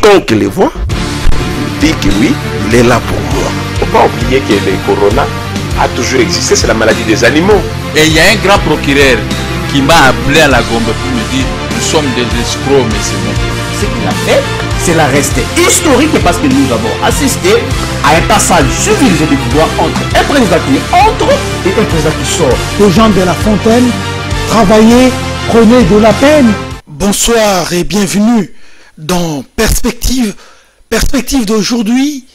quiconque les voit dit que oui, il est là pour moi. Il ne faut pas oublier que le corona a toujours existé, c'est la maladie des animaux. Et il y a un grand procureur qui m'a appelé à la Gombe pour me dire nous sommes des escrocs, mais c'est bon. Ce qu'il a fait, c'est la reste historique parce que nous avons assisté à un passage civilisé du pouvoir entre un président qui entre et un président qui sort. Les gens de La Fontaine, travaillez, prenez de la peine. Bonsoir et bienvenue dans Perspective. Perspective d'aujourd'hui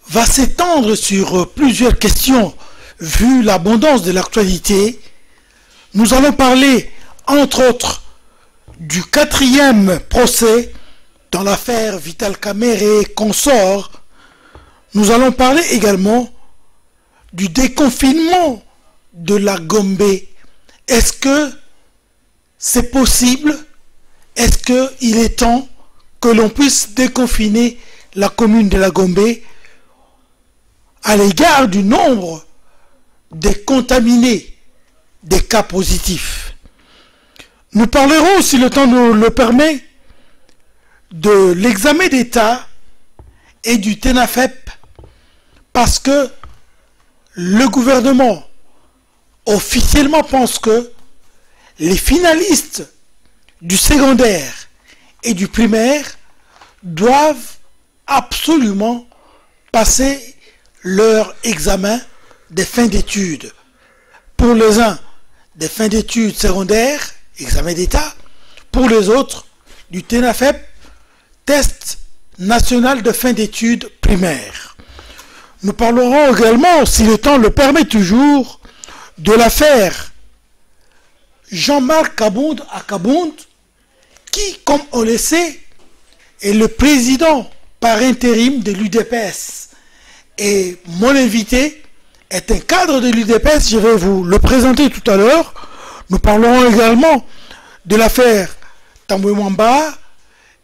va s'étendre sur plusieurs questions vu l'abondance de l'actualité. Nous allons parler, entre autres, du 4e procès dans l'affaire Vital Kamerhe et consorts. Nous allons parler également du déconfinement de la Gombe. Est-ce que c'est possible? Est-ce qu'il est temps que l'on puisse déconfiner la commune de la Gombe à l'égard du nombre des contaminés, des cas positifs? Nous parlerons, si le temps nous le permet, de l'examen d'État et du TENAFEP, parce que le gouvernement officiellement pense que les finalistes du secondaire et du primaire doivent absolument passer leur examen des fins d'études. Pour les uns, des fins d'études secondaires, examen d'État. Pour les autres, du TENAFEP, test national de fin d'études primaires. Nous parlerons également, si le temps le permet toujours, de l'affaire Jean-Marc Kabound à Kabound, qui, comme on le sait, est le président par intérim de l'UDPS. Et mon invité est un cadre de l'UDPS, je vais vous le présenter tout à l'heure. Nous parlerons également de l'affaire Tambwe Mwamba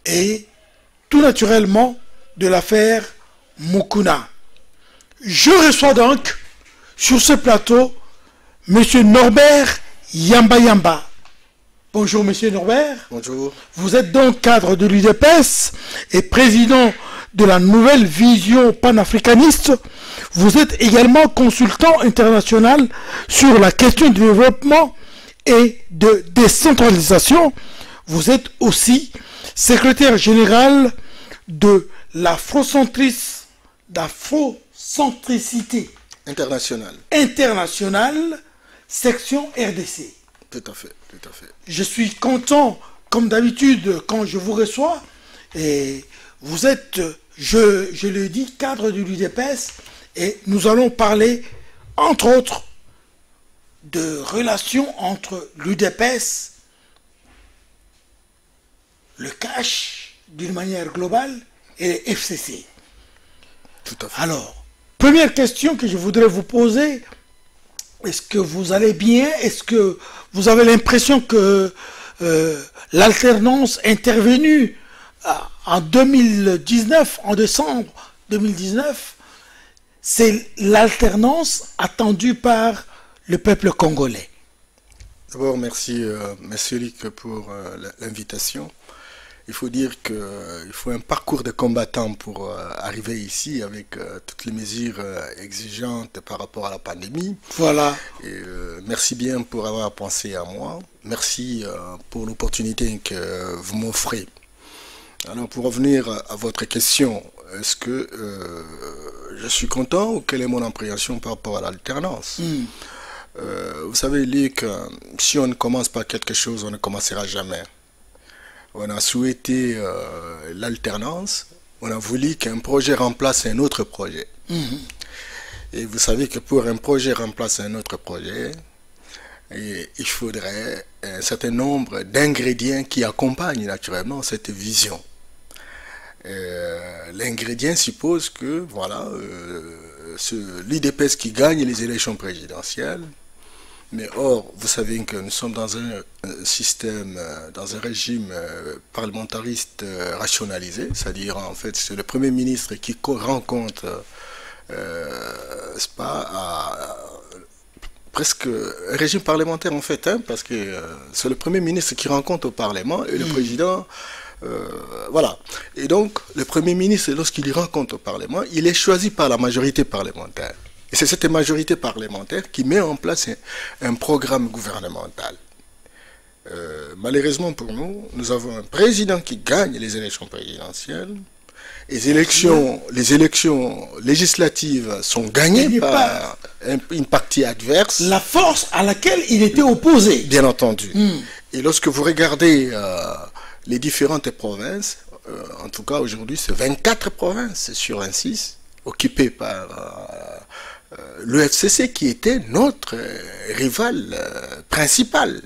et tout naturellement de l'affaire Mukuna. Je reçois donc sur ce plateau M. Norbert Yamba Yamba. Bonjour Monsieur Norbert. Bonjour. Vous êtes donc cadre de l'UDPS et président de la nouvelle vision panafricaniste. Vous êtes également consultant international sur la question du développement et de décentralisation. Vous êtes aussi secrétaire général de l'Afrocentricité internationale, section RDC. Tout à fait, tout à fait. Je suis content, comme d'habitude, quand je vous reçois. Et vous êtes, je le dis, cadre de l'UDPS. Et nous allons parler, entre autres, de relations entre l'UDPS, le cash, d'une manière globale, et les FCC. Tout à fait. Alors, première question que je voudrais vous poser, est-ce que vous allez bien? Est-ce que vous avez l'impression que l'alternance intervenue en 2019, en décembre 2019, c'est l'alternance attendue par le peuple congolais? D'abord, merci Luc pour l'invitation. Il faut dire qu'il faut un parcours de combattant pour arriver ici avec toutes les mesures exigeantes par rapport à la pandémie. Voilà. Et, merci bien pour avoir pensé à moi. Merci pour l'opportunité que vous m'offrez. Alors pour revenir à votre question, est-ce que je suis content ou quelle est mon appréhension par rapport à l'alternance? Vous savez Luc, si on ne commence pas quelque chose, on ne commencera jamais. On a souhaité l'alternance, on a voulu qu'un projet remplace un autre projet. Et vous savez que pour un projet remplacer un autre projet, il faudrait un certain nombre d'ingrédients qui accompagnent naturellement cette vision. L'ingrédient suppose que voilà, l'UDPS qui gagne les élections présidentielles. Mais or, vous savez que nous sommes dans un système, dans un régime parlementariste rationalisé, c'est-à-dire en fait c'est le Premier ministre qui rencontre, presque un régime parlementaire en fait, hein, parce que c'est le Premier ministre qui rencontre au Parlement et le président Voilà. Et donc, le Premier ministre, lorsqu'il y rencontre au Parlement, il est choisi par la majorité parlementaire. Et c'est cette majorité parlementaire qui met en place un programme gouvernemental. Malheureusement pour nous, nous avons un président qui gagne les élections présidentielles. Les élections législatives sont gagnées par une partie adverse. La force à laquelle il était opposé. Bien entendu. Et lorsque vous regardez les différentes provinces, en tout cas aujourd'hui c'est 24 provinces sur 26 occupées par l'UFCC qui était notre rival principal.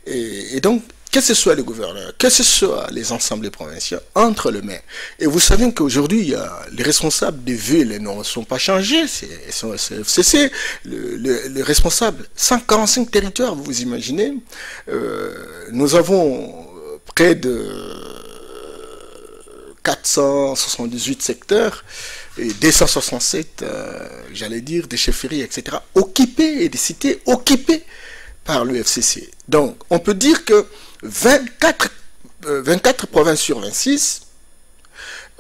Et donc, que ce soit les gouverneurs, que ce soit les assemblées provinciales, entre le maire. Et vous savez qu'aujourd'hui, les responsables des villes ne sont pas changés, c'est FCC, le responsable, 145 territoires, vous imaginez. Nous avons près de 478 secteurs, et 267, j'allais dire, des chefferies, etc., occupés, et des cités occupées par l'UFCC. Donc, on peut dire que 24 provinces sur 26,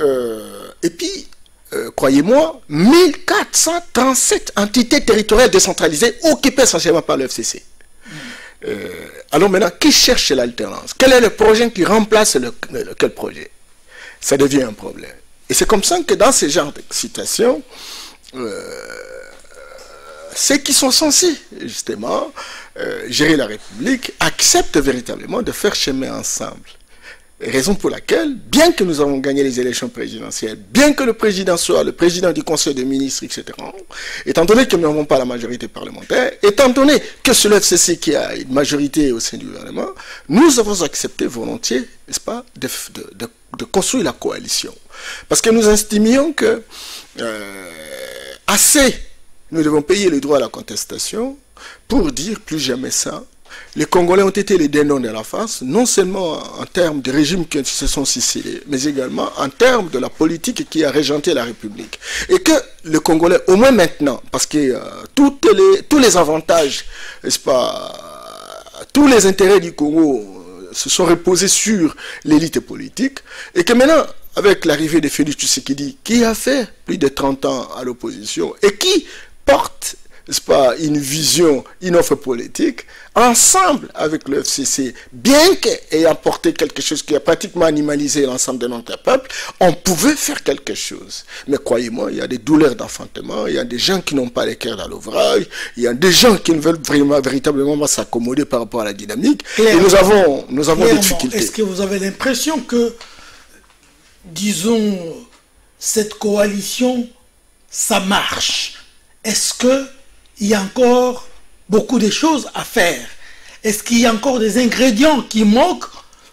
et puis, croyez-moi, 1437 entités territoriales décentralisées occupées essentiellement par l'UFCC. Alors maintenant, qui cherche l'alternance? Quel est le projet qui remplace quel projet? Ça devient un problème. Et c'est comme ça que dans ce genre de situations, ceux qui sont censés, justement, gérer la République, acceptent véritablement de faire chemin ensemble. Raison pour laquelle, bien que nous avons gagné les élections présidentielles, bien que le président soit le président du Conseil des ministres, etc., étant donné que nous n'avons pas la majorité parlementaire, étant donné que c'est le FCC qui a une majorité au sein du gouvernement, nous avons accepté volontiers, n'est-ce pas, de construire la coalition. Parce que nous estimions que nous devons payer le droit à la contestation pour dire plus jamais ça. Les Congolais ont été les dindons de la face, non seulement en termes de régime qui se sont suicidés, mais également en termes de la politique qui a régenté la République. Et que le Congolais, au moins maintenant, parce que tous les avantages, n'est-ce pas, tous les intérêts du Congo se sont reposés sur l'élite politique, et que maintenant, avec l'arrivée de Félix Tshisekedi, qui a fait plus de 30 ans à l'opposition, et qui porte, n'est-ce pas, une vision, une offre politique, ensemble avec le FCC, bien qu'ayant porté quelque chose qui a pratiquement animalisé l'ensemble de notre peuple, on pouvait faire quelque chose. Mais croyez-moi, il y a des douleurs d'enfantement, il y a des gens qui n'ont pas les cœurs dans l'ouvrage, il y a des gens qui ne veulent véritablement pas s'accommoder par rapport à la dynamique, et nous avons des difficultés. Est-ce que vous avez l'impression que, disons, cette coalition, ça marche? Est-ce qu'il y a encore beaucoup de choses à faire? Est-ce qu'il y a encore des ingrédients qui manquent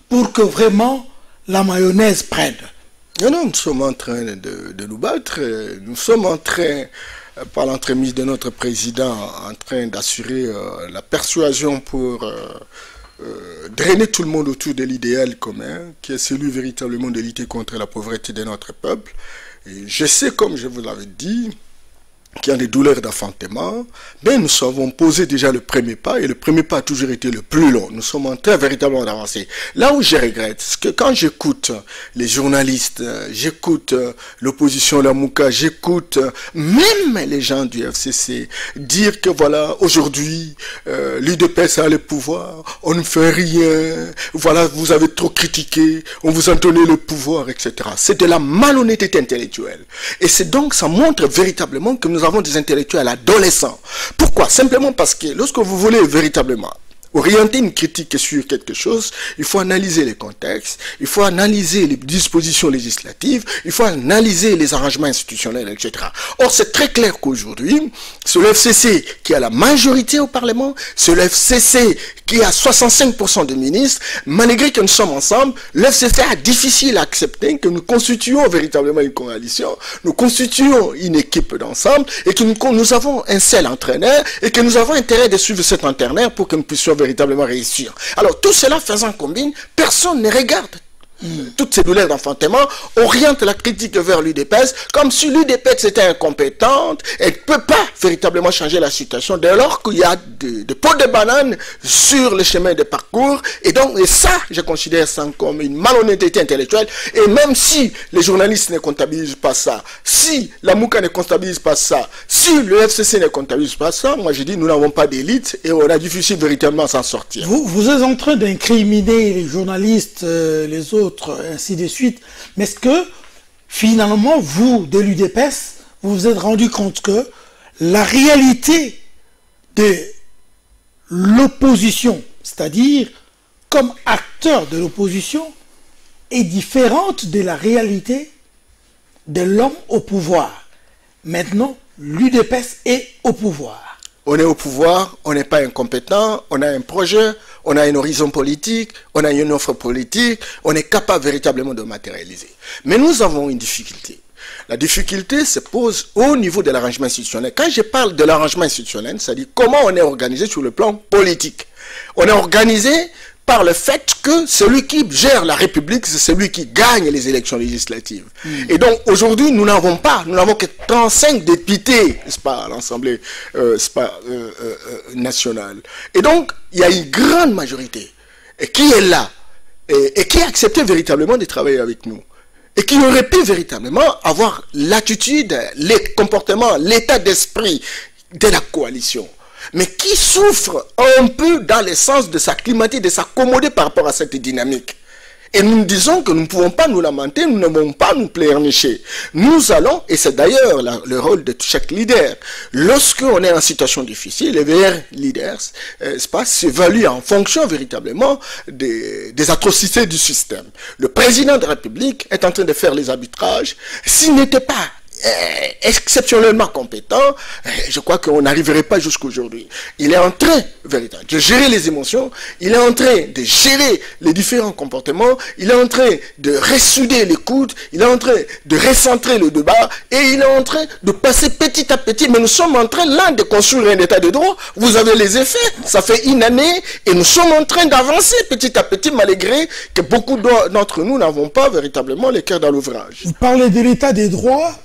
pour que vraiment la mayonnaise prenne? Non, nous sommes en train de nous battre. Nous sommes en train, par l'entremise de notre président, en train d'assurer la persuasion pour drainer tout le monde autour de l'idéal commun, qui est celui véritablement de lutter contre la pauvreté de notre peuple. Et je sais, comme je vous l'avais dit, qui ont des douleurs d'enfantement, mais nous avons posé déjà le premier pas, et le premier pas a toujours été le plus long. Nous sommes en train véritablement d'avancer. Là où je regrette, c'est que quand j'écoute les journalistes, j'écoute l'opposition, la Mouka, j'écoute même les gens du FCC dire que voilà, aujourd'hui, l'UDPS a le pouvoir, on ne fait rien, voilà, vous avez trop critiqué, on vous a donné le pouvoir, etc. C'est de la malhonnêteté intellectuelle. Et c'est donc, ça montre véritablement que nous avons des intellectuels adolescents. Pourquoi? Simplement parce que lorsque vous voulez véritablement orienter une critique sur quelque chose, il faut analyser les contextes, il faut analyser les dispositions législatives, il faut analyser les arrangements institutionnels, etc. Or, c'est très clair qu'aujourd'hui, c'est le FCC qui a la majorité au Parlement, c'est le FCC qui a 65% de ministres, malgré que nous sommes ensemble, le FCC a difficile à accepter que nous constituions véritablement une coalition, nous constituons une équipe d'ensemble, et que nous avons un seul entraîneur, et que nous avons intérêt de suivre cet entraîneur pour que nous puissions véritablement réussir. Alors tout cela faisant combine, personne ne regarde toutes ces douleurs d'enfantement, oriente la critique vers l'UDPS, comme si l'UDPS était incompétente et ne peut pas véritablement changer la situation dès lors qu'il y a des pots de banane sur le chemin de parcours. Et donc, et ça, je considère ça comme une malhonnêteté intellectuelle. Et même si les journalistes ne comptabilisent pas ça, si la MOUCA ne comptabilise pas ça, si le FCC ne comptabilise pas ça, moi je dis nous n'avons pas d'élite et on a difficile véritablement s'en sortir. Vous êtes en train d'incriminer les journalistes, les autres, ainsi de suite. Mais est-ce que, finalement, vous, de l'UDPS, vous vous êtes rendu compte que la réalité de l'opposition, c'est-à-dire comme acteur de l'opposition, est différente de la réalité de l'homme au pouvoir? Maintenant, l'UDPS est au pouvoir. On est au pouvoir, on n'est pas incompétent, on a un projet, on a un horizon politique, on a une offre politique, on est capable véritablement de matérialiser. Mais nous avons une difficulté. La difficulté se pose au niveau de l'arrangement institutionnel. Quand je parle de l'arrangement institutionnel, c'est-à-dire comment on est organisé sur le plan politique. On est organisé par le fait que celui qui gère la République, c'est celui qui gagne les élections législatives. Et donc, aujourd'hui, nous n'avons que 35 députés, n'est-ce pas, à l'Assemblée nationale. Et donc, il y a une grande majorité qui est là et qui a accepté véritablement de travailler avec nous. Et qui aurait pu véritablement avoir l'attitude, les comportements, l'état d'esprit de la coalition, mais qui souffre un peu dans le sens de s'acclimater, de s'accommoder par rapport à cette dynamique. Et nous disons que nous ne pouvons pas nous lamenter, nous ne pouvons pas nous pleurnicher. Nous allons, et c'est d'ailleurs le rôle de chaque leader, lorsqu'on est en situation difficile, les meilleurs leaders s'évaluent en fonction véritablement des atrocités du système. Le président de la République est en train de faire les arbitrages. S'il n'était pas exceptionnellement compétent, je crois qu'on n'arriverait pas jusqu'aujourd'hui. Il est en train, véritablement, de gérer les émotions, il est en train de gérer les différents comportements, il est en train de ressouder l'écoute, il est en train de recentrer le débat, et il est en train de passer petit à petit, mais nous sommes en train là de construire un état de droit. Vous avez les effets, ça fait une année, et nous sommes en train d'avancer petit à petit, malgré que beaucoup d'entre nous n'avons pas véritablement les cœurs dans l'ouvrage. Vous parlez de l'état des droits.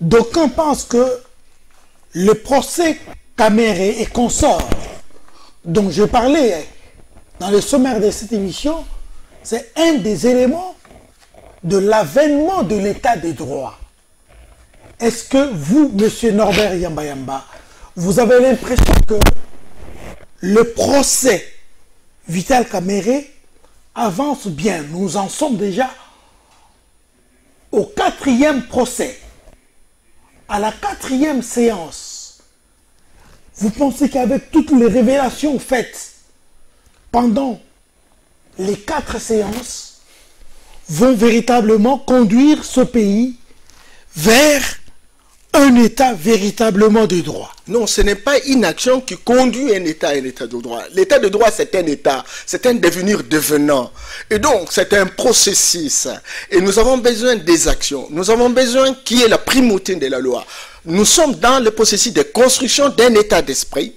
D'aucuns pensent que le procès Caméré et consorts, dont je parlais dans le sommaire de cette émission, c'est un des éléments de l'avènement de l'état des droits. Est-ce que vous, monsieur Norbert Yamba, vous avez l'impression que le procès Vital Caméré avance bien? Nous en sommes déjà au 4e procès. À la 4e séance, vous pensez qu'avec toutes les révélations faites pendant les 4 séances, vont véritablement conduire ce pays vers un état véritablement de droit? Non, ce n'est pas une action qui conduit un état à un état de droit. L'état de droit, c'est un état, c'est un devenir devenant. Et donc, c'est un processus. Et nous avons besoin des actions. Nous avons besoin qu'il y ait la primauté de la loi. Nous sommes dans le processus de construction d'un état d'esprit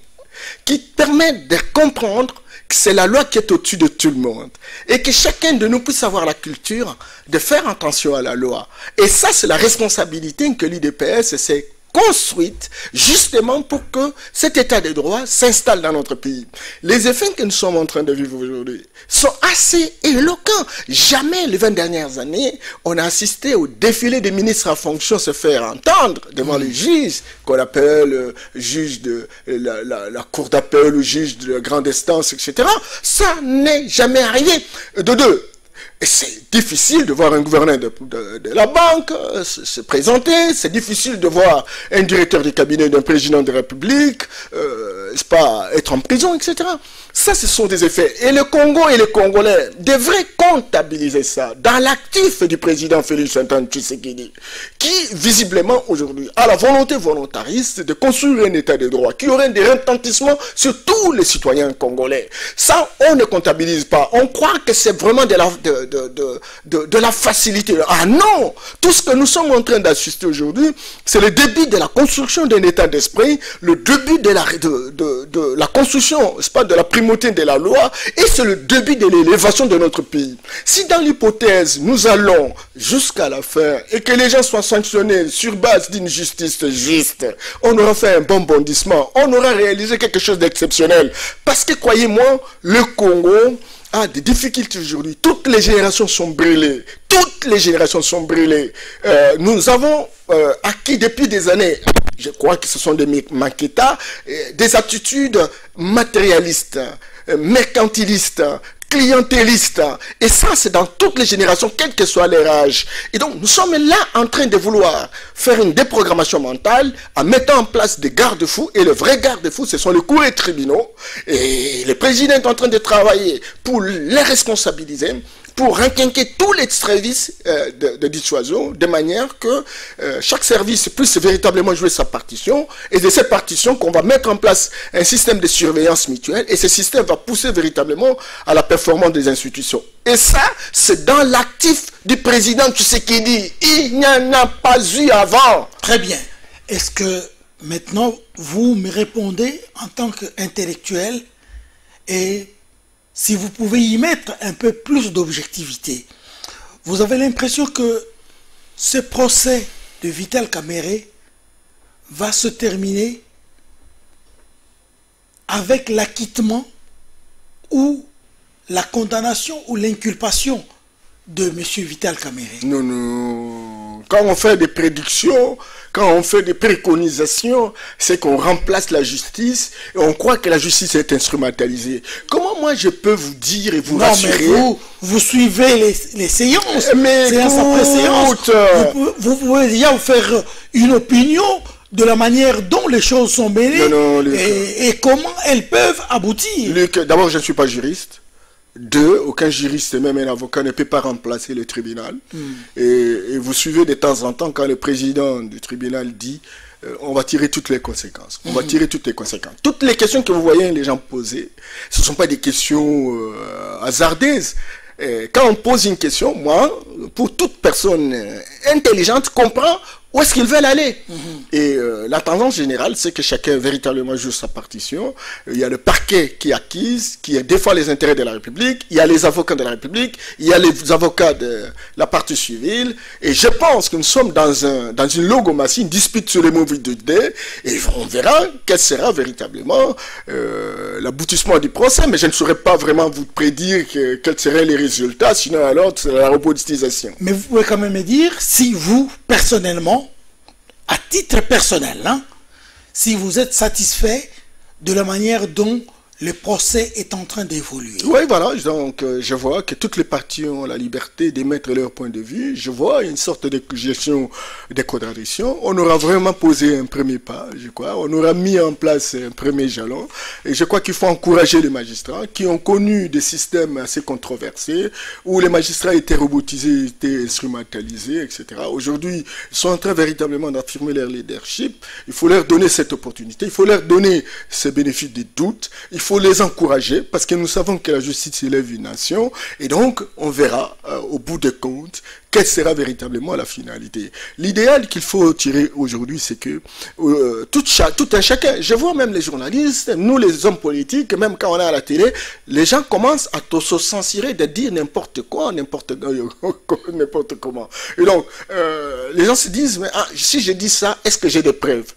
qui permet de comprendre que c'est la loi qui est au-dessus de tout le monde. Et que chacun de nous puisse avoir la culture de faire attention à la loi. Et ça, c'est la responsabilité que l'UDPS s'est construite justement pour que cet état de droit s'installe dans notre pays. Les effets que nous sommes en train de vivre aujourd'hui sont assez éloquents. Jamais les 20 dernières années, on a assisté au défilé des ministres en fonction se faire entendre devant les juges, qu'on appelle juge de la cour d'appel ou juge de grande instance, etc. Ça n'est jamais arrivé. De deux, et c'est difficile de voir un gouverneur de la banque se présenter, c'est difficile de voir un directeur du cabinet d'un président de la République être en prison, etc. Ça, ce sont des effets. Et le Congo et les Congolais devraient comptabiliser ça dans l'actif du président Félix Antoine Tshisekedi, qui, visiblement, aujourd'hui, a la volonté volontariste de construire un état de droit qui aurait des retentissements sur tous les citoyens congolais. Ça, on ne comptabilise pas. On croit que c'est vraiment de la facilité. Ah non! Tout ce que nous sommes en train d'assister aujourd'hui, c'est le début de la construction d'un état d'esprit, le début de la construction, c'est pas de la primauté de la loi et c'est le début de l'élévation de notre pays. Si dans l'hypothèse, nous allons jusqu'à la fin et que les gens soient sanctionnés sur base d'une justice juste, on aura fait un bon bondissement, on aura réalisé quelque chose d'exceptionnel. Parce que, croyez-moi, le Congo a des difficultés aujourd'hui. Toutes les générations sont brûlées. Toutes les générations sont brûlées. Nous avons acquis depuis des années, je crois que ce sont des maquetas, des attitudes matérialistes, mercantilistes, clientélistes. Et ça, c'est dans toutes les générations, quel que soit leur âge. Et donc, nous sommes là en train de vouloir faire une déprogrammation mentale en mettant en place des garde-fous. Et le vrai garde-fou, ce sont les cours et tribunaux. Et le président est en train de travailler pour les responsabiliser, pour requinquer tous les services de dissuasion, de manière que chaque service puisse véritablement jouer sa partition, et de cette partition qu'on va mettre en place un système de surveillance mutuelle, et ce système va pousser véritablement à la performance des institutions. Et ça, c'est dans l'actif du président Tshisekedi. Il n'y en a pas eu avant. Très bien. Est-ce que maintenant, vous me répondez en tant qu'intellectuel et si vous pouvez y mettre un peu plus d'objectivité, vous avez l'impression que ce procès de Vital Kamerhe va se terminer avec l'acquittement ou la condamnation ou l'inculpation de M. Vital Kamerhe? Non, non. Quand on fait des prédictions, quand on fait des préconisations, c'est qu'on remplace la justice et on croit que la justice est instrumentalisée. Comment moi je peux vous dire et vous rassurer? Mais vous suivez les séances, mais séance après séance. Vous pouvez déjà vous faire une opinion de la manière dont les choses sont menées et comment elles peuvent aboutir. Luc, d'abord, je ne suis pas juriste. Deux, aucun juriste, même un avocat, ne peut pas remplacer le tribunal. Et vous suivez de temps en temps quand le président du tribunal dit on va tirer toutes les conséquences. On va tirer toutes les conséquences. Toutes les questions que vous voyez les gens poser, ce ne sont pas des questions hasardeuses. Quand on pose une question, moi, pour toute personne intelligente, comprend où est-ce qu'ils veulent aller. Et la tendance générale, c'est que chacun véritablement joue sa partition. Il y a le parquet qui acquise, qui défend les intérêts de la République. Il y a les avocats de la République. Il y a les avocats de la partie civile. Et je pense que nous sommes dans une logomatie, une dispute sur les mauvais idées. Et on verra quel sera véritablement l'aboutissement du procès. Mais je ne saurais pas vraiment vous prédire quels seraient les résultats. Sinon, alors, c'est la repolitisation. Mais vous pouvez quand même me dire si vous, personnellement, à titre personnel, hein, si vous êtes satisfait de la manière dont le procès est en train d'évoluer. Oui, voilà, donc je vois que toutes les parties ont la liberté d'émettre leur point de vue. Je vois une sorte de gestion des contradictions. On aura vraiment posé un premier pas, je crois. On aura mis en place un premier jalon. Et je crois qu'il faut encourager les magistrats qui ont connu des systèmes assez controversés, où les magistrats étaient robotisés, étaient instrumentalisés, etc. Aujourd'hui, ils sont en train véritablement d'affirmer leur leadership. Il faut leur donner cette opportunité. Il faut leur donner ce bénéfice des doutes. Il faut les encourager parce que nous savons que la justice élève une nation et donc on verra au bout de compte quelle sera véritablement la finalité. L'idéal qu'il faut tirer aujourd'hui, c'est que tout un chacun, je vois même les journalistes, nous les hommes politiques, même quand on est à la télé, les gens commencent à se censurer de dire n'importe quoi, n'importe comment. Et donc, les gens se disent, mais si je dis ça, est-ce que j'ai des preuves?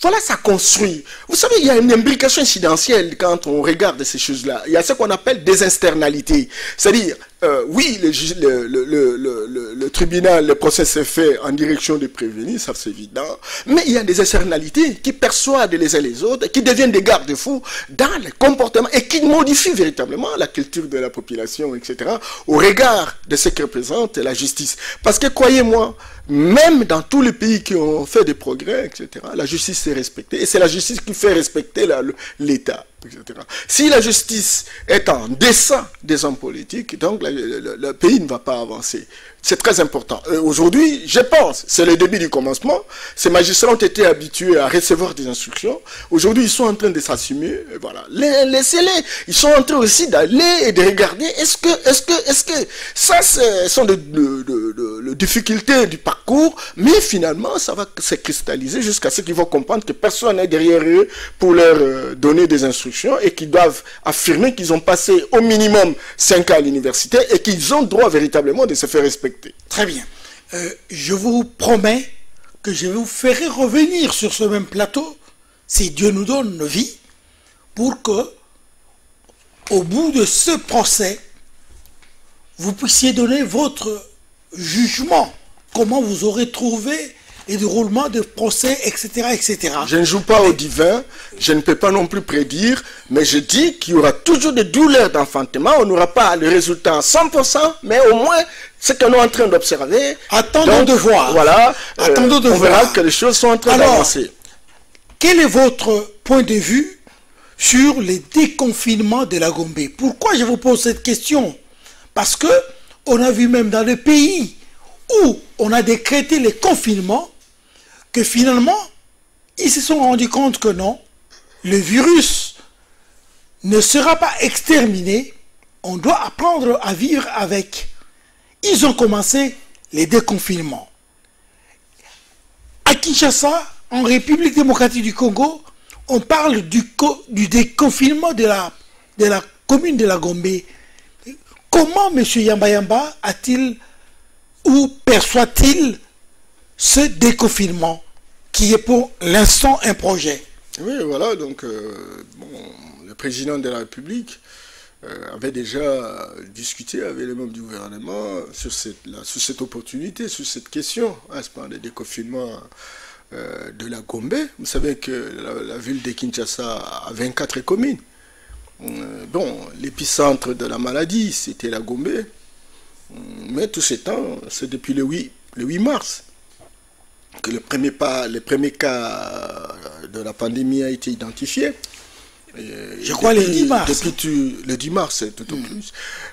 Voilà, ça construit. Vous savez, il y a une imbrication incidentielle quand on regarde ces choses-là. Il y a ce qu'on appelle des externalités. C'est-à-dire, oui, le tribunal, le procès s'est fait en direction des prévenus, ça c'est évident, mais il y a des externalités qui persuadent les uns les autres, qui deviennent des garde-fous dans les comportements et qui modifient véritablement la culture de la population, etc., au regard de ce que représente la justice. Parce que, croyez-moi, même dans tous les pays qui ont fait des progrès, etc., la justice est respectée. Et c'est la justice qui fait respecter l'État, etc. Si la justice est en deçà des hommes politiques, donc le pays ne va pas avancer. C'est très important. Aujourd'hui, je pense, c'est le début du commencement. Ces magistrats ont été habitués à recevoir des instructions. Aujourd'hui, ils sont en train de s'assumer. Voilà. Laissez-les. Ils sont en train aussi d'aller et de regarder. Est-ce que ça, ce sont le difficultés du parcours, mais finalement, ça va se cristalliser jusqu'à ce qu'ils vont comprendre que personne n'est derrière eux pour leur donner des instructions et qu'ils doivent affirmer qu'ils ont passé au minimum 5 ans à l'université et qu'ils ont droit véritablement de se faire respecter. Très bien. Je vous promets que je vous ferai revenir sur ce même plateau, si Dieu nous donne vie, pour que, au bout de ce procès, vous puissiez donner votre jugement, comment vous aurez trouvé les déroulements de procès, etc., etc. Je ne joue pas au divin, je ne peux pas non plus prédire, mais je dis qu'il y aura toujours des douleurs d'enfantement, on n'aura pas le résultat à 100%, mais au moins, ce que nous sommes en train d'observer, attendons de voir. Voilà, attendons de on voir. verra que les choses sont en train d'avancer. Quel est votre point de vue sur les déconfinements de la Gombe? Pourquoi je vous pose cette question? Parce que on a vu même dans le pays où on a décrété les confinements que finalement, ils se sont rendus compte que non, le virus ne sera pas exterminé, on doit apprendre à vivre avec. Ils ont commencé les déconfinements. À Kinshasa, en République démocratique du Congo, on parle du déconfinement de la commune de la Gombe. Comment M. Yamba Yamba a-t-il ou perçoit-il ce déconfinement qui est pour l'instant un projet? Oui, voilà, donc le président de la République avait déjà discuté avec les membres du gouvernement sur cette opportunité, sur cette question, c'est pas le déconfinement de la Gombe. Vous savez que la ville de Kinshasa a 24 communes. Bon, l'épicentre de la maladie, c'était la Gombe. Mais tout ce temps, c'est depuis le 8 mars que le premier cas de la pandémie a été identifié. Je crois le 10 mars. Depuis le 10 mars, c'est tout au plus.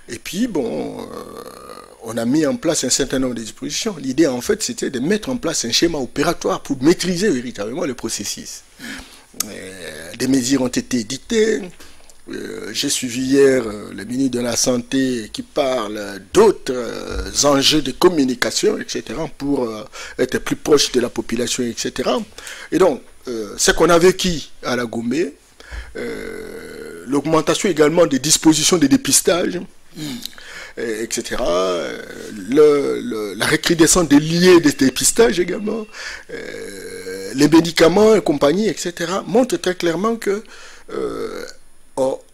Et puis, bon, on a mis en place un certain nombre de dispositions. L'idée, en fait, c'était de mettre en place un schéma opératoire pour maîtriser véritablement le processus. Des mesures ont été éditées. J'ai suivi hier le ministre de la Santé qui parle d'autres enjeux de communication, etc., pour être plus proche de la population, etc. Et donc, ce qu'on a vécu à la Gombe, l'augmentation également des dispositions de dépistage, etc., la recrudescence des liens de dépistage également, les médicaments et compagnie, etc., montrent très clairement que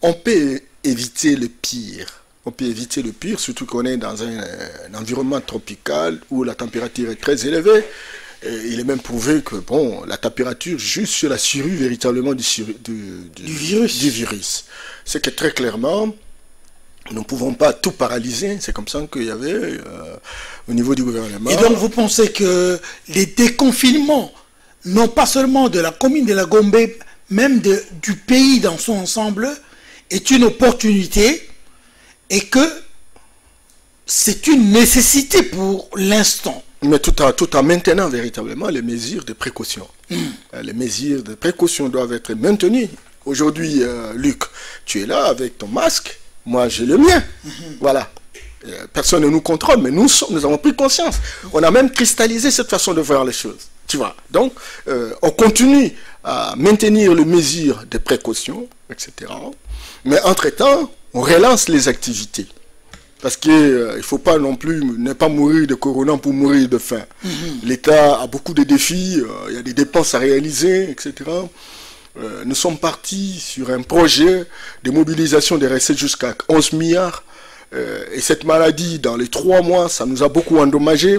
on peut éviter le pire. On peut éviter le pire, surtout qu'on est dans un environnement tropical où la température est très élevée. Et il est même prouvé que bon, la température juste sur la survie véritablement du virus. C'est que très clairement, nous ne pouvons pas tout paralyser. C'est comme ça qu'il y avait au niveau du gouvernement. Et donc vous pensez que les déconfinements, non pas seulement de la commune de la Gombe, même du pays dans son ensemble, est une opportunité et que c'est une nécessité pour l'instant. Mais tout en maintenant véritablement les mesures de précaution. Les mesures de précaution doivent être maintenues. Aujourd'hui, Luc, tu es là avec ton masque, moi j'ai le mien. Voilà. Personne ne nous contrôle, mais nous avons pris conscience. On a même cristallisé cette façon de voir les choses. Tu vois. Donc, on continue à maintenir les mesures de précaution, etc. Mais entre-temps, on relance les activités. Parce qu'il ne faut pas non plus ne pas mourir de corona pour mourir de faim. L'État a beaucoup de défis, il y a des dépenses à réaliser, etc. Nous sommes partis sur un projet de mobilisation des recettes jusqu'à 11 milliards. Et cette maladie, dans les 3 mois, ça nous a beaucoup endommagé.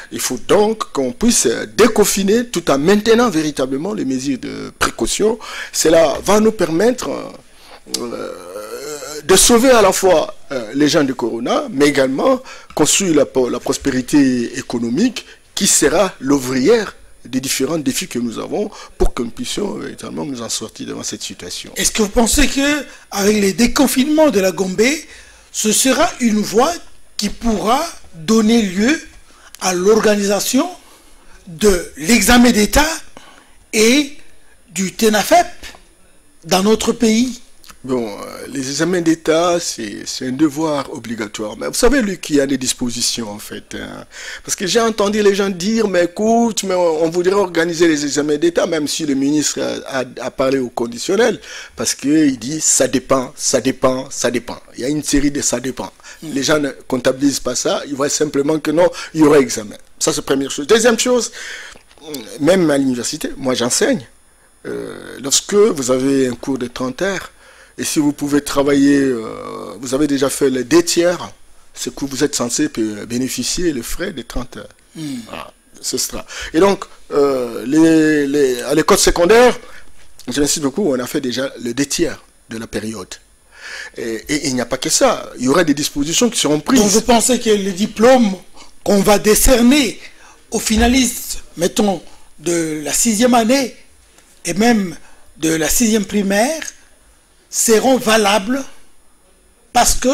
Il faut donc qu'on puisse déconfiner tout en maintenant véritablement les mesures de précaution. Cela va nous permettre de sauver à la fois les gens de Corona, mais également construire la prospérité économique qui sera l'ouvrière des différents défis que nous avons pour que nous puissions véritablement nous en sortir devant cette situation. Est-ce que vous pensez qu'avec les déconfinements de la Gombe, ce sera une voie qui pourra donner lieu à l'organisation de l'examen d'État et du TENAFEP dans notre pays? Bon, les examens d'État, c'est un devoir obligatoire. Mais vous savez, lui, qui a des dispositions, en fait. Hein. Parce que j'ai entendu les gens dire, mais écoute, mais on voudrait organiser les examens d'État, même si le ministre a parlé au conditionnel. Parce qu'il dit, ça dépend, ça dépend, ça dépend. Il y a une série de ça dépend. Les gens ne comptabilisent pas ça. Ils voient simplement que non, il y aura examen. Ça, c'est la première chose. Deuxième chose, même à l'université, moi, j'enseigne. Lorsque vous avez un cours de 30 heures, et si vous pouvez travailler, vous avez déjà fait les 2 tiers, c'est que vous êtes censé bénéficier les frais des 30 heures. Voilà, c'est ça. Et donc, à l'école secondaire, j'insiste beaucoup, on a fait déjà les 2 tiers de la période. Et il n'y a pas que ça. Il y aura des dispositions qui seront prises. Donc vous pensez que les diplômes qu'on va décerner aux finalistes, mettons, de la 6e année et même de la 6e primaire, seront valables parce que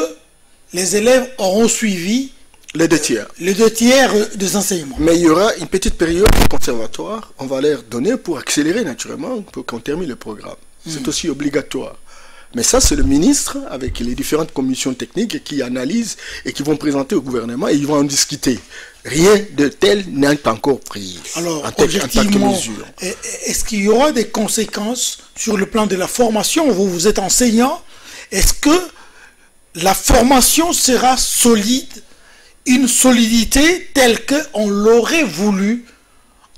les élèves auront suivi les 2 tiers. Les 2 tiers des enseignements. Mais il y aura une petite période conservatoire, on va leur donner pour accélérer naturellement, pour qu'on termine le programme. C'est aussi obligatoire. Mais ça, c'est le ministre, avec les différentes commissions techniques, qui analysent et qui vont présenter au gouvernement et ils vont en discuter. Rien de tel n'est encore pris. Alors, en tant que mesure. Est-ce qu'il y aura des conséquences sur le plan de la formation? Vous êtes enseignant. Est-ce que la formation sera solide, une solidité telle qu'on l'aurait voulu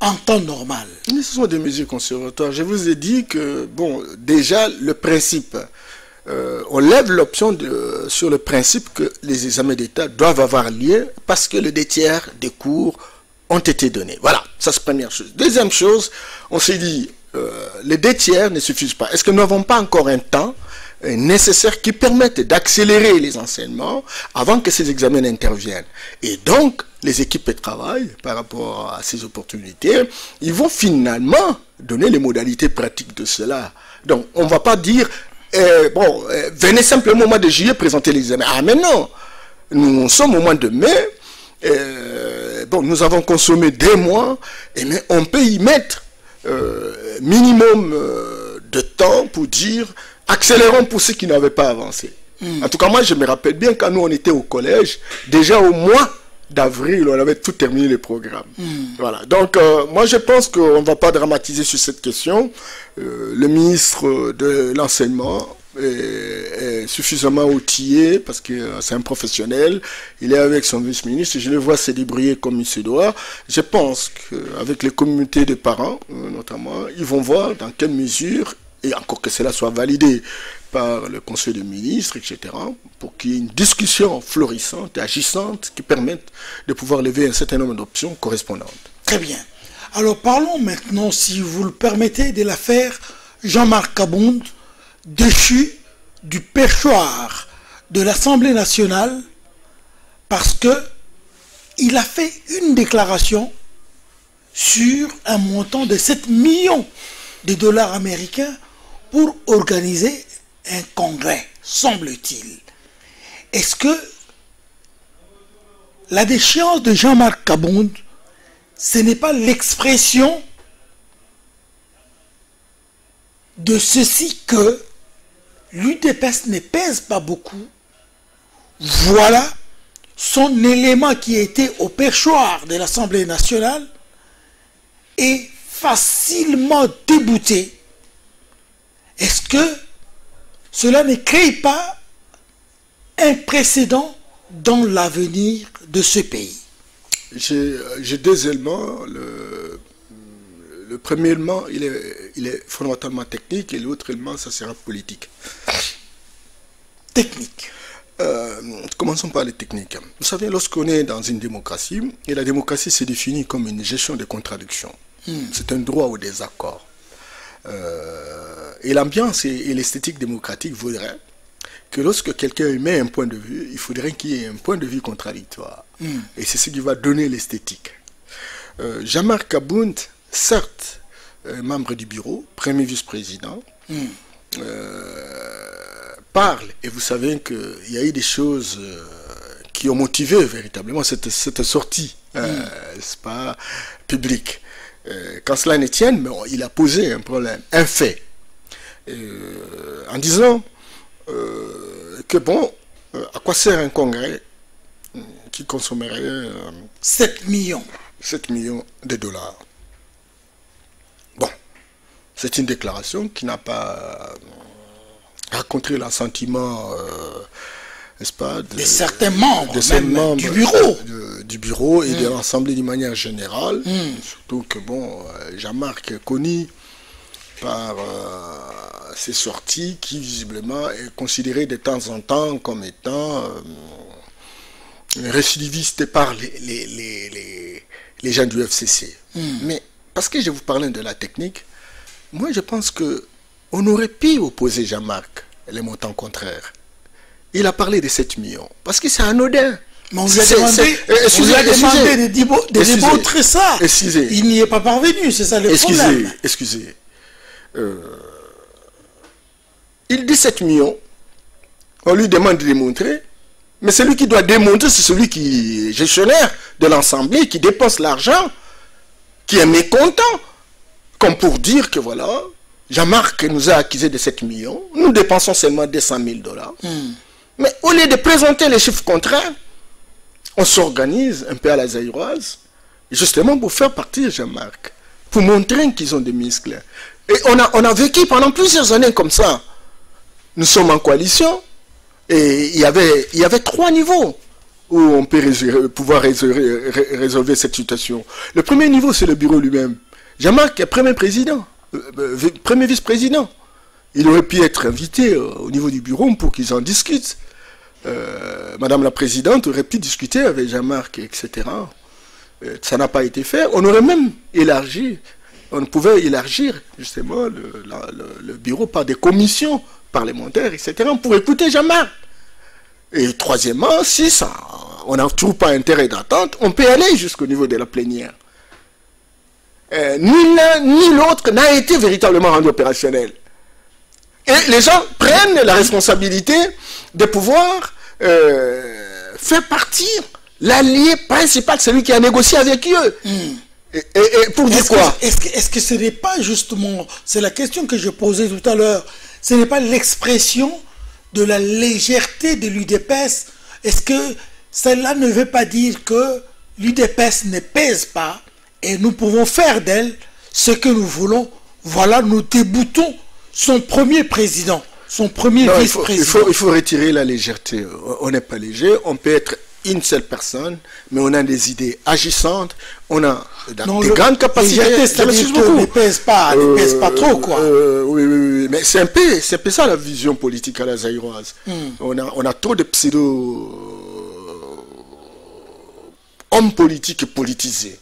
en temps normal? Mais ce sont des mesures conservatoires. Je vous ai dit que, bon, déjà, le principe, on lève l'option sur le principe que les examens d'État doivent avoir lieu parce que les 2 tiers des cours ont été donnés. Voilà, ça c'est la première chose. Deuxième chose, on s'est dit, les 2 tiers ne suffisent pas. Est-ce que nous n'avons pas encore un temps nécessaire qui permette d'accélérer les enseignements avant que ces examens interviennent? Et donc, les équipes de travail, par rapport à ces opportunités, ils vont finalement donner les modalités pratiques de cela. Donc, on ne va pas dire, venez simplement au mois de juillet présenter l'examen. Ah, mais non, nous sommes au mois de mai, nous avons consommé 2 mois, mais on peut y mettre minimum de temps pour dire, accélérons pour ceux qui n'avaient pas avancé. En tout cas, moi, je me rappelle bien quand nous, on était au collège, déjà au mois d'avril, on avait tout terminé les programmes. Voilà. Donc, moi, je pense qu'on ne va pas dramatiser sur cette question. Le ministre de l'enseignement est suffisamment outillé parce que c'est un professionnel. Il est avec son vice-ministre. Je le vois se débrouiller comme il se doit. Je pense qu'avec les communautés de parents, notamment, ils vont voir dans quelle mesure, et encore que cela soit validé par le Conseil des ministres, etc., pour qu'il y ait une discussion florissante et agissante qui permette de pouvoir lever un certain nombre d'options correspondantes. Très bien. Alors parlons maintenant, si vous le permettez, de l'affaire Jean-Marc Kabound, déchu du perchoir de l'Assemblée nationale, parce que il a fait une déclaration sur un montant de 7 millions de dollars américains pour organiser un congrès, semble-t-il. Est-ce que la déchéance de Jean-Marc Kabound, ce n'est pas l'expression de ceci que l'UDPS ne pèse pas beaucoup? Voilà son élément qui a été au perchoir de l'Assemblée nationale est facilement débouté. Est-ce que cela ne crée pas un précédent dans l'avenir de ce pays? J'ai 2 éléments. Le premier élément, il est fondamentalement technique, et l'autre élément, ça sera politique. Technique. Commençons par les techniques. Vous savez, lorsqu'on est dans une démocratie, et la démocratie se définit comme une gestion des contradictions. C'est un droit au désaccord. Et l'ambiance et l'esthétique démocratique voudraient que lorsque quelqu'un émet un point de vue, il faudrait qu'il y ait un point de vue contradictoire. Et c'est ce qui va donner l'esthétique. Jean-Marc Kabound, certes, membre du bureau, premier vice-président, parle, et vous savez qu'il y a eu des choses qui ont motivé véritablement cette sortie, c'est pas public. Quand cela ne tienne, il a posé un problème, un fait, en disant que bon, à quoi sert un congrès qui consommerait 7 millions. 7 millions de dollars. Bon, c'est une déclaration qui n'a pas rencontré l'assentiment, n'est-ce pas, de certains membres, même du bureau. Du bureau et de l'Assemblée d'une manière générale. Surtout que, bon, Jean-Marc est connu par ses sorties qui, visiblement, est considéré de temps en temps comme étant récidiviste par les gens du FCC. Mais, parce que je vous parlais de la technique, moi, je pense qu'on aurait pu opposer Jean-Marc les montants contraires. Il a parlé de 7 millions. Parce que c'est anodin. Mais on lui a demandé, de démontrer ça. Il n'y est pas parvenu, c'est ça le problème. Excusez. Il dit 7 millions. On lui demande de démontrer. Mais celui qui doit démontrer, c'est celui qui est gestionnaire de l'Assemblée, qui dépense l'argent, qui est mécontent. Comme pour dire que voilà, Jean-Marc nous a accusé de 7 millions. Nous dépensons seulement 200 000 dollars. Mais au lieu de présenter les chiffres contraires, on s'organise un peu à la zaïroise, justement pour faire partir Jean-Marc, pour montrer qu'ils ont des muscles. Et on a vécu pendant plusieurs années comme ça. Nous sommes en coalition, et il y avait 3 niveaux où on peut pouvoir résolver cette situation. Le premier niveau, c'est le bureau lui-même. Jean-Marc est premier président, premier vice-président. Il aurait pu être invité au niveau du bureau pour qu'ils en discutent. Madame la Présidente aurait pu discuter avec Jean-Marc, etc. Ça n'a pas été fait. On aurait même élargi, on pouvait élargir justement le bureau par des commissions parlementaires, etc. pour écouter Jean-Marc. Et troisièmement, si ça, on n'a toujours pas intérêt d'attente, on peut aller jusqu'au niveau de la plénière. Ni l'un ni l'autre n'a été véritablement rendu opérationnel. Et les gens prennent la responsabilité de pouvoir faire partir l'allié principal, celui qui a négocié avec eux. Et pour dire quoi? Est-ce que ce n'est pas justement, c'est la question que je posais tout à l'heure, ce n'est pas l'expression de la légèreté de l'UDPS? Est-ce que cela ne veut pas dire que l'UDPS ne pèse pas et nous pouvons faire d'elle ce que nous voulons? Voilà, nous déboutons son premier président, son premier vice-président. Il faut retirer la légèreté. On n'est pas léger, on peut être une seule personne, mais on a des idées agissantes, on a des grandes capacités. Ne pèse pas trop, quoi. Oui, mais c'est un peu ça la vision politique à la zaïroise. On a trop de pseudo-hommes politiques et politisés,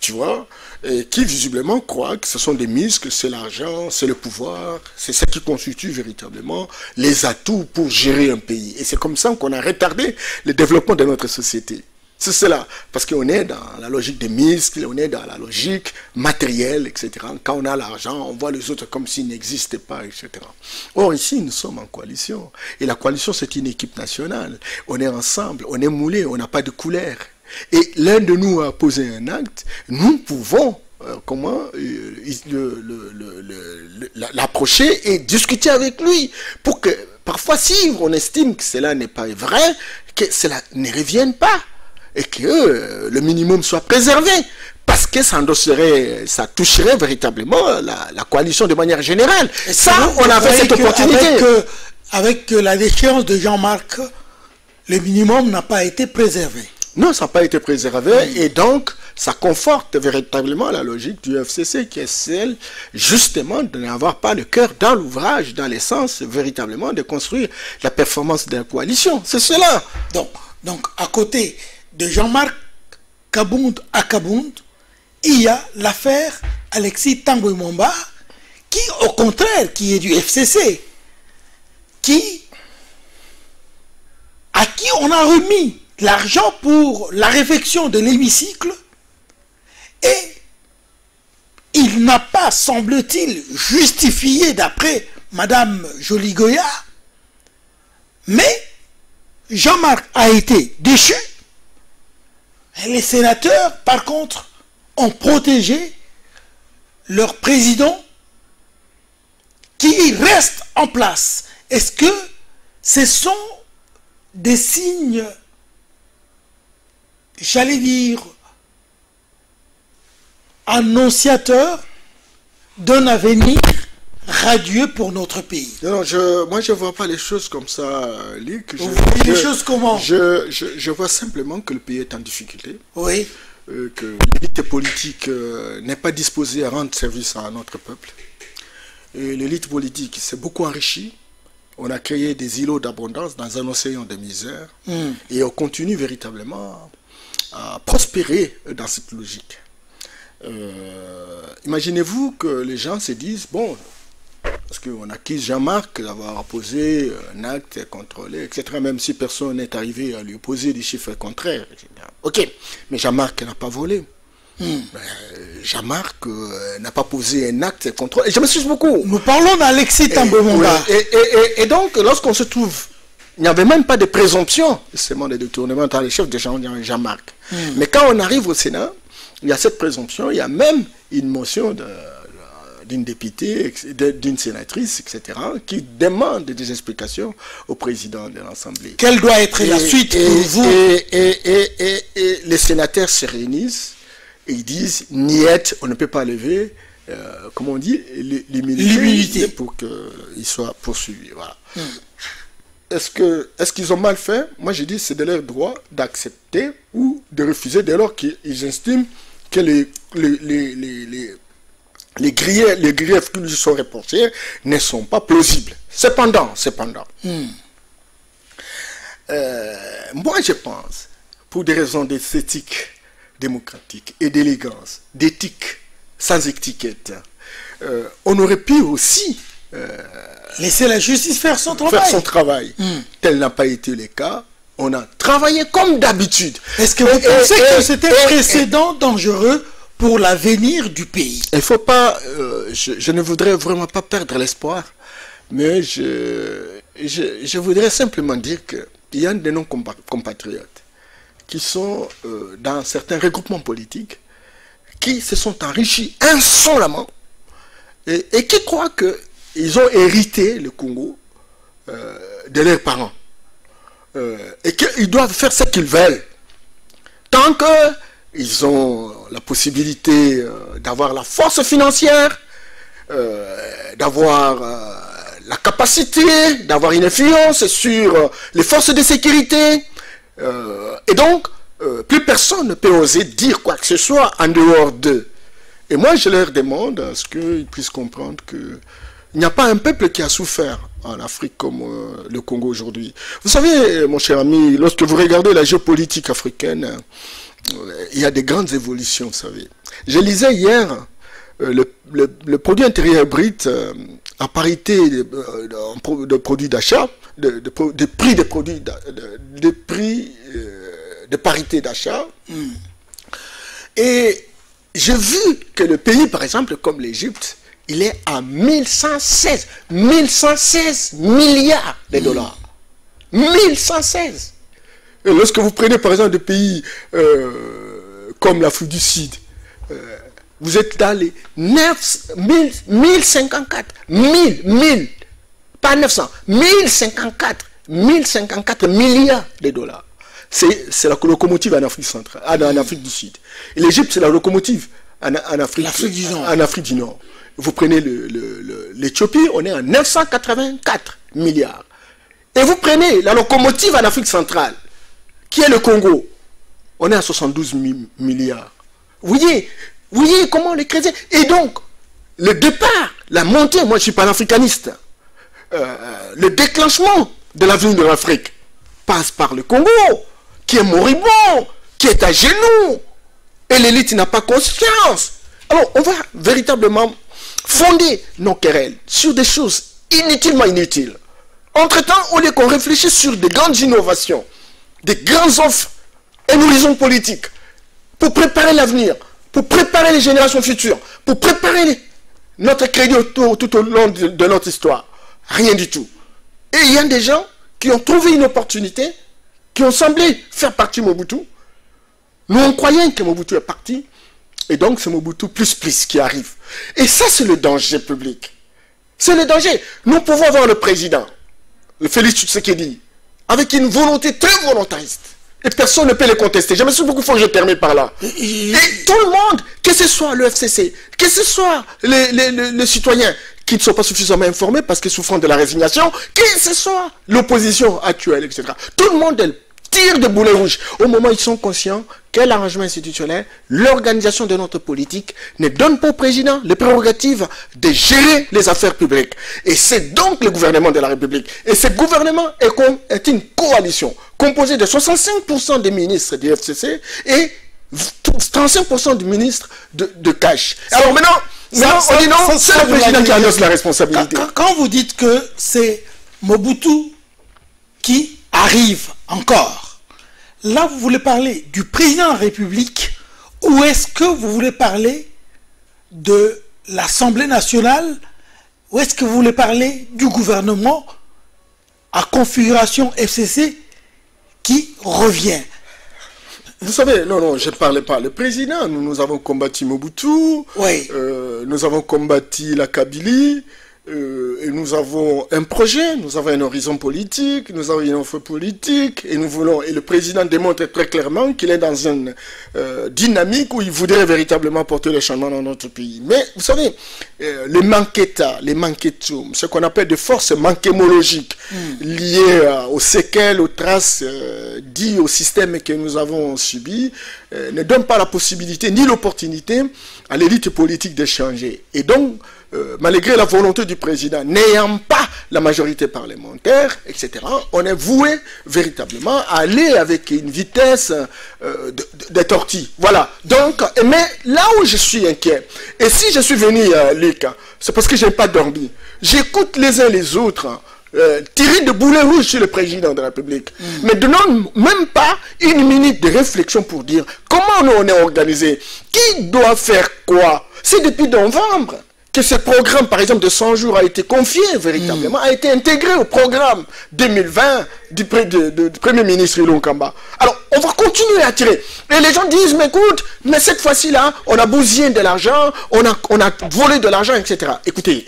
tu vois, et qui visiblement croient que ce sont des muscles, c'est l'argent, c'est le pouvoir, c'est ce qui constitue véritablement les atouts pour gérer un pays. Et c'est comme ça qu'on a retardé le développement de notre société. C'est cela, parce qu'on est dans la logique des muscles, on est dans la logique matérielle, etc. Quand on a l'argent, on voit les autres comme s'ils n'existaient pas, etc. Or, ici, nous sommes en coalition. Et la coalition, c'est une équipe nationale. On est ensemble, on est moulés, on n'a pas de couleur. Et l'un de nous a posé un acte, nous pouvons l'approcher et discuter avec lui pour que, parfois, si on estime que cela n'est pas vrai, que cela ne revienne pas et que le minimum soit préservé, parce que ça toucherait véritablement la coalition de manière générale. Et ça, on avait cette opportunité. Avec la déchéance de Jean-Marc, le minimum n'a pas été préservé. Non, ça n'a pas été préservé, et donc ça conforte véritablement la logique du FCC, qui est celle justement de n'avoir pas le cœur dans l'ouvrage, dans l'essence véritablement de construire la performance de la coalition. C'est cela. Donc à côté de Jean-Marc Kabound à Kabound, il y a l'affaire Alexis Tanguy Mwamba, qui au contraire, qui est du FCC, à qui on a remis l'argent pour la réfection de l'hémicycle, et il n'a pas, semble-t-il, justifié d'après Madame Joly-Goya, mais Jean-Marc a été déchu, et les sénateurs, par contre, ont protégé leur président qui reste en place. Est-ce que ce sont des signes, j'allais dire, annonciateurs d'un avenir radieux pour notre pays. Non, moi je ne vois pas les choses comme ça, Luc. Vous voyez les choses comment? Je vois simplement que le pays est en difficulté. Oui. Que l'élite politique n'est pas disposée à rendre service à notre peuple. Et l'élite politique s'est beaucoup enrichie. On a créé des îlots d'abondance dans un océan de misère. Et on continue véritablement à prospérer dans cette logique. Imaginez-vous que les gens se disent, bon, parce qu'on accuse Jean-Marc d'avoir posé un acte contrôlé, etc., même si personne n'est arrivé à lui opposer des chiffres contraires, etc. Ok, mais Jean-Marc n'a pas volé. Jean-Marc n'a pas posé un acte contrôlé. Et je me suis beaucoup. Nous parlons d'Alexis Tambwe-Mwamba. Et donc, lorsqu'on se trouve, il n'y avait même pas de présomption, seulement de détournement dans les chefs de Jean-Marc. Mais quand on arrive au Sénat, il y a cette présomption, il y a même une motion d'une députée, d'une sénatrice, etc., qui demande des explications au président de l'Assemblée. Quelle doit être la suite pour vous? Et les sénateurs se réunissent et ils disent, niet, on ne peut pas lever, comment on dit, l'immunité pour qu'il soit poursuivi. Voilà. Est-ce qu'ils ont mal fait? Moi, je dis c'est de leur droit d'accepter ou de refuser dès lors qu'ils estiment que les griefs qui lui sont reprochés ne sont pas plausibles. Cependant, moi je pense, pour des raisons d'esthétique démocratique et d'élégance, d'éthique, sans étiquette, on aurait pu aussi laisser la justice faire son travail. Tel n'a pas été le cas. On a travaillé comme d'habitude. Est-ce que vous pensez que c'était un précédent dangereux pour l'avenir du pays? Il ne faut pas... je ne voudrais vraiment pas perdre l'espoir, mais je voudrais simplement dire qu'il y a de nos compatriotes qui sont dans certains regroupements politiques, qui se sont enrichis insolemment et qui croient qu'ils ont hérité le Congo de leurs parents. Et qu'ils doivent faire ce qu'ils veulent. Tant qu'ils ont la possibilité d'avoir la force financière, d'avoir la capacité, d'avoir une influence sur les forces de sécurité. Et donc, plus personne ne peut oser dire quoi que ce soit en dehors d'eux. Et moi, je leur demande à ce qu'ils puissent comprendre que il n'y a pas un peuple qui a souffert en Afrique comme le Congo aujourd'hui. Vous savez, mon cher ami, lorsque vous regardez la géopolitique africaine, il y a des grandes évolutions, vous savez. Je lisais hier le produit intérieur brut à parité de produits d'achat, de prix des produits, de parité d'achat. Et j'ai vu que le pays, par exemple, comme l'Égypte, il est à 1116 milliards de dollars. 1116. Et lorsque vous prenez par exemple des pays comme l'Afrique du Sud, vous êtes dans les 1054, 1000, pas 900, 1054 milliards de dollars. C'est la locomotive en Afrique centrale, en Afrique du Sud. Et l'Égypte, c'est la locomotive en Afrique du Nord. Vous prenez l'Éthiopie, on est à 984 milliards. Et vous prenez la locomotive en Afrique centrale, qui est le Congo, on est à 72 milliards. Vous voyez comment les crédits... Et donc, le départ, la montée, moi je suis panafricaniste, le déclenchement de l'avenir de l'Afrique passe par le Congo, qui est moribond, qui est à genoux, et l'élite n'a pas conscience. Alors, on va véritablement fonder nos querelles sur des choses inutilement inutiles. Entre-temps, au lieu qu'on réfléchisse sur des grandes innovations, des grandes offres, un horizon politique, pour préparer l'avenir, pour préparer les générations futures, pour préparer notre crédit tout au long de notre histoire. Rien du tout. Et il y a des gens qui ont trouvé une opportunité, qui ont semblé faire partie de Mobutu. Nous, on croyait que Mobutu est parti, et donc c'est Mobutu plus qui arrive. Et ça, c'est le danger public. C'est le danger. Nous pouvons avoir le président. Félix Tshisekedi, avec une volonté très volontariste. Et personne ne peut les contester. Je me suis beaucoup fait, je termine par là. Et tout le monde, que ce soit le FCC, que ce soit les citoyens qui ne sont pas suffisamment informés parce qu'ils souffrent de la résignation, que ce soit l'opposition actuelle, etc. Tout le monde tire de boulet rouge au moment où ils sont conscients que l'arrangement institutionnel, l'organisation de notre politique ne donne pas au président les prérogatives de gérer les affaires publiques. Et c'est donc le gouvernement de la République. Et ce gouvernement est une coalition composée de 65% des ministres du FCC et 35% du ministre de Cash. Alors maintenant, on dit non, c'est le président qui annonce la responsabilité. Quand vous dites que c'est Mobutu qui arrive encore, là vous voulez parler du président de la République ou est-ce que vous voulez parler de l'Assemblée nationale ou est-ce que vous voulez parler du gouvernement à configuration FCC qui revient? Vous savez, non, je ne parlais pas. Le président, nous avons combattu Mobutu, oui. Nous avons combattu la Kabylie, et nous avons un projet, nous avons un horizon politique, nous avons une offre politique, et nous voulons, et le président démontre très clairement qu'il est dans une dynamique où il voudrait véritablement porter le changement dans notre pays. Mais, vous savez, les manquetas, les manquetum, ce qu'on appelle des forces manquémologiques liées aux séquelles, aux traces dites au système que nous avons subi, ne donnent pas la possibilité ni l'opportunité à l'élite politique de changer. Et donc, malgré la volonté du président, n'ayant pas la majorité parlementaire, etc., on est voué véritablement à aller avec une vitesse de tortue. Voilà. Donc, mais là où je suis inquiet, et si je suis venu, Luc, c'est parce que je n'ai pas dormi. J'écoute les uns les autres tirer de boulet rouge sur le président de la République. Mais donnons même pas une minute de réflexion pour dire comment nous on est organisé. Qui doit faire quoi? C'est depuis novembre que ce programme, par exemple, de 100 jours a été confié véritablement, a été intégré au programme 2020 du Premier ministre Ilon Kamba. Alors, on va continuer à tirer. Et les gens disent, mais écoute, mais cette fois-ci-là, on a bousillé de l'argent, on a volé de l'argent, etc. Écoutez,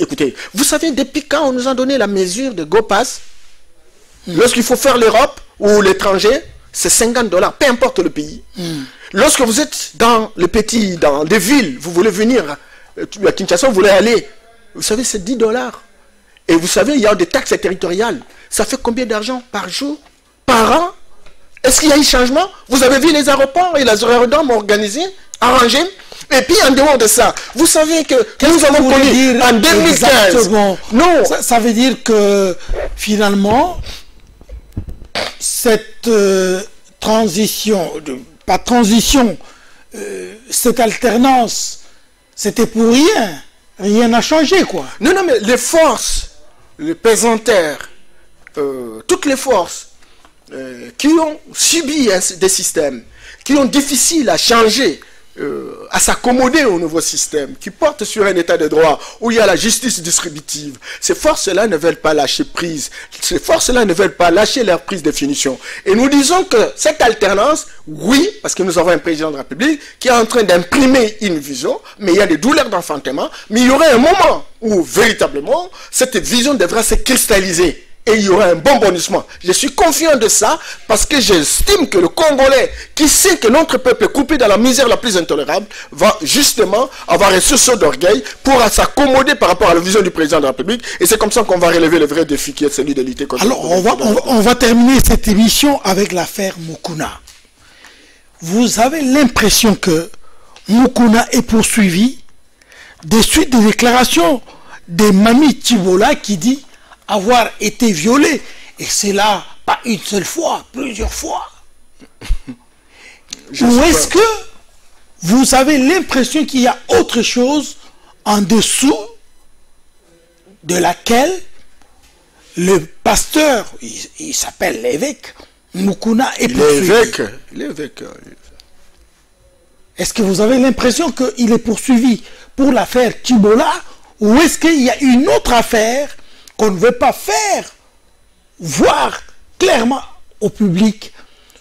vous savez, depuis quand on nous a donné la mesure de GoPass, lorsqu'il faut faire l'Europe ou l'étranger, c'est $50, peu importe le pays. Lorsque vous êtes dans des villes, vous voulez venir à Kinshasa, vous voulez aller, vous savez, c'est $10. Et vous savez, il y a des taxes territoriales. Ça fait combien d'argent par jour, par an? Est-ce qu'il y a eu changement? Vous avez vu les aéroports et les aérodromes organisés, arrangés? Et puis en dehors de ça, vous savez que nous avons connu en 2015. Non. Ça veut dire que finalement, cette cette alternance, c'était pour rien. Rien n'a changé, quoi. Non, mais les forces, les pesanteurs, toutes les forces qui ont subi des systèmes, qui ont difficile à changer, à s'accommoder au nouveau système, qui portent sur un état de droit où il y a la justice distributive, ces forces-là ne veulent pas lâcher prise. Ces forces-là ne veulent pas lâcher leur prise de finition. Et nous disons que cette alternance, oui, parce que nous avons un président de la République qui est en train d'imprimer une vision, mais il y a des douleurs d'enfantement, mais il y aurait un moment où, véritablement, cette vision devra se cristalliser. Et il y aura un bon bonissement. Je suis confiant de ça parce que j'estime que le Congolais qui sait que notre peuple est coupé dans la misère la plus intolérable va justement avoir un sursaut d'orgueil pour s'accommoder par rapport à la vision du président de la République. Et c'est comme ça qu'on va relever le vrai défi qui est celui de lutter contre. Alors on va terminer cette émission avec l'affaire Mukuna. Vous avez l'impression que Mukuna est poursuivi des suites des déclarations de Mami Tibola qui dit avoir été violé, et c'est là pas une seule fois, plusieurs fois. Ou est-ce que vous avez l'impression qu'il y a autre chose en dessous de laquelle le pasteur, il s'appelle l'évêque, Mukuna est poursuivi? L'évêque. Est-ce que vous avez l'impression qu'il est poursuivi pour l'affaire Tibola, ou est-ce qu'il y a une autre affaire qu'on ne veut pas faire voir clairement au public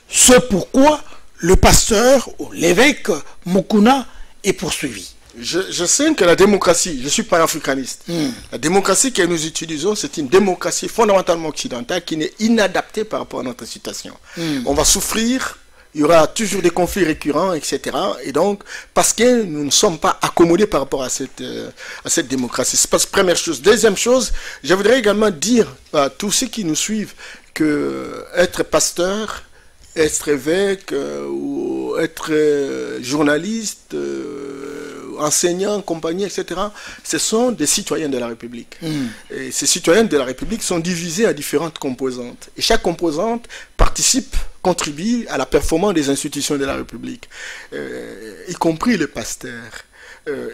ce pourquoi le pasteur ou l'évêque Mukuna est poursuivi? je sais que la démocratie, je suis panafricaniste, la démocratie que nous utilisons, c'est une démocratie fondamentalement occidentale qui n'est inadaptée par rapport à notre situation. On va souffrir, il y aura toujours des conflits récurrents, etc. Et donc, parce que nous ne sommes pas accommodés par rapport à cette démocratie. C'est la première chose. Deuxième chose, je voudrais également dire à tous ceux qui nous suivent que être pasteur, être évêque ou être journaliste, enseignants, compagnie, etc., ce sont des citoyens de la République. Et ces citoyens de la République sont divisés à différentes composantes. Et chaque composante participe, contribue à la performance des institutions de la République, y compris les pasteurs.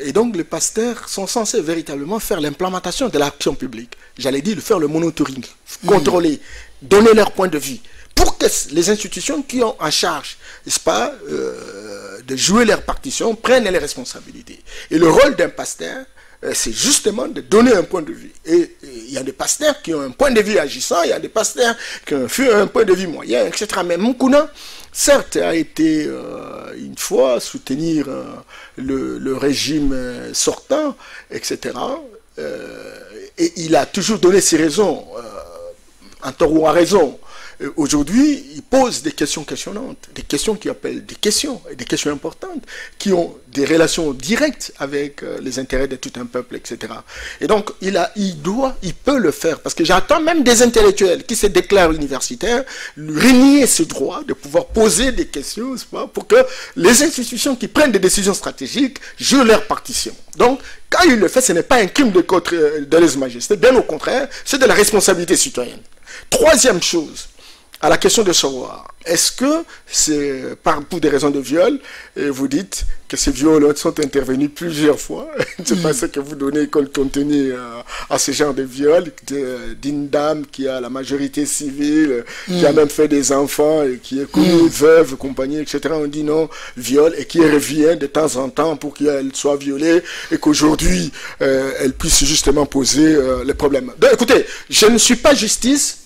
Et donc les pasteurs sont censés véritablement faire l'implémentation de l'action publique. J'allais dire, faire le monitoring, contrôler, donner leur point de vue, pour que les institutions qui ont en charge, n'est-ce pas, de jouer leur partition, prennent les responsabilités. Et le rôle d'un pasteur, c'est justement de donner un point de vue. Et il y a des pasteurs qui ont un point de vue agissant, il y a des pasteurs qui ont un point de vue moyen, etc. Mais Moukouna, certes, a été une fois soutenir le régime sortant, etc. Et il a toujours donné ses raisons, en tort ou à raison. Aujourd'hui, il pose des questions questionnantes, des questions qui appellent des questions importantes, qui ont des relations directes avec les intérêts de tout un peuple, etc. Et donc, il peut le faire, parce que j'entends même des intellectuels qui se déclarent universitaires renier ce droit de pouvoir poser des questions, pour que les institutions qui prennent des décisions stratégiques jouent leur partition. Donc, quand il le fait, ce n'est pas un crime de lèse-majesté, bien au contraire, c'est de la responsabilité citoyenne. Troisième chose, à la question de savoir, est-ce que c'est pour des raisons de viol, et vous dites que ces viols sont intervenus plusieurs fois, c'est pas ce que vous donnez comme contenu à ce genre de viol, d'une dame qui a la majorité civile, qui a même fait des enfants, et qui est connue veuve, compagnie, etc. On dit non, viol, et qui revient de temps en temps pour qu'elle soit violée, et qu'aujourd'hui, elle puisse justement poser les problèmes. Donc, écoutez, je ne suis pas justice.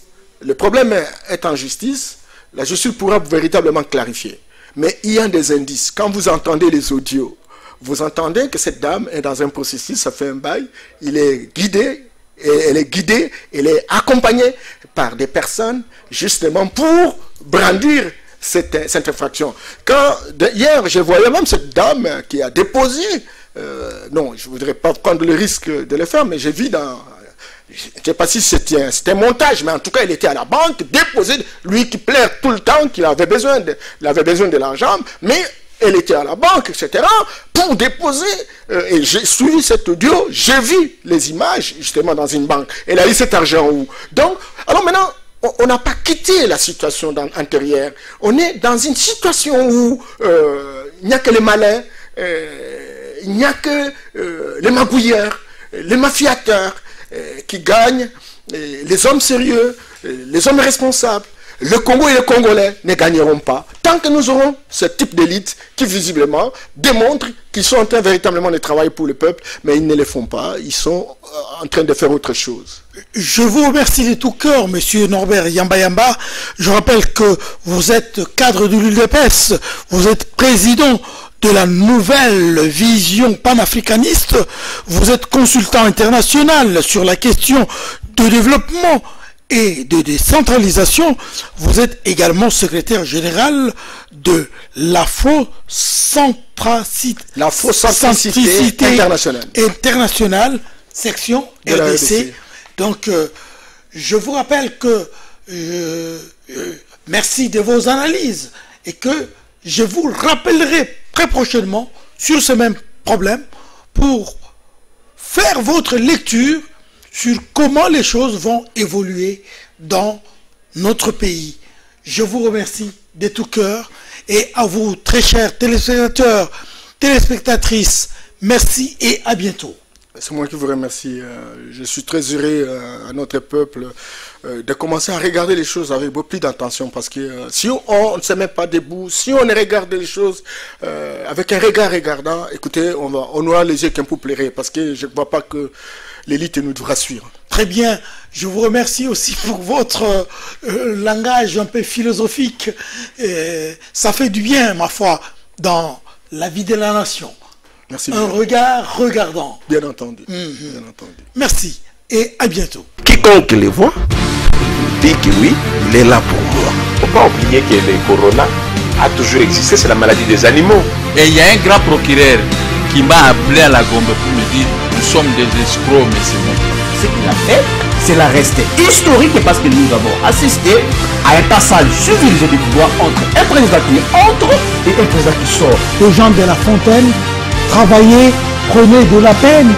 Le problème est en justice, la justice pourra véritablement clarifier. Mais il y a des indices. Quand vous entendez les audios, vous entendez que cette dame est dans un processus, ça fait un bail, elle est guidée, elle est accompagnée par des personnes justement pour brandir cette infraction. Hier, je voyais même cette dame qui a déposé, non, je ne voudrais pas prendre le risque de le faire, mais j'ai vu dans... Je ne sais pas si c'était un montage, mais en tout cas, il était à la banque, déposé, lui qui plaire tout le temps, qu'il avait besoin de l'argent, mais elle était à la banque, etc., pour déposer, et j'ai suivi cet audio, j'ai vu les images, justement, dans une banque. Elle a eu cet argent où? Donc, alors maintenant, on n'a pas quitté la situation antérieure. On est dans une situation où il n'y a que les malins, il n'y a que les magouilleurs, les mafiateurs, qui gagnent, les hommes sérieux, les hommes responsables, le Congo et les Congolais ne gagneront pas tant que nous aurons ce type d'élite qui visiblement démontre qu'ils sont en train véritablement de travailler pour le peuple, mais ils ne le font pas, ils sont en train de faire autre chose. Je vous remercie de tout cœur, monsieur Norbert Yamba. Je rappelle que vous êtes cadre de l'UDPS, vous êtes président de la nouvelle vision panafricaniste, vous êtes consultant international sur la question de développement et de décentralisation, vous êtes également secrétaire général de l'Afro-centricité internationale, section RDC. Donc, je vous rappelle que merci de vos analyses et que je vous rappellerai très prochainement sur ce même problème pour faire votre lecture sur comment les choses vont évoluer dans notre pays. Je vous remercie de tout cœur et à vous, très chers téléspectateurs, téléspectatrices, merci et à bientôt. C'est moi qui vous remercie. Je suis très heureux à notre peuple de commencer à regarder les choses avec beaucoup plus d'attention parce que si on ne se met pas debout, si on regarde les choses avec un regard regardant, écoutez, on aura les yeux qu'un peu plairés parce que je ne vois pas que l'élite nous rassure. Très bien. Je vous remercie aussi pour votre langage un peu philosophique. Ça fait du bien, ma foi, dans la vie de la nation. Merci un bien. regard regardant. Bien entendu. Bien entendu. Merci et à bientôt. Quiconque les voit dit que oui, il est là pour moi. Il ne faut pas oublier que le corona a toujours existé, c'est la maladie des animaux. Et il y a un grand procureur qui m'a appelé à la Gombe pour me dire nous sommes des escrocs, mais c'est bon. Ce qu'il a fait, cela reste historique parce que nous avons assisté à un passage civilisé du pouvoir entre un président qui entre et un président qui sort. Les gens de La Fontaine, travaillez, prenez de la peine.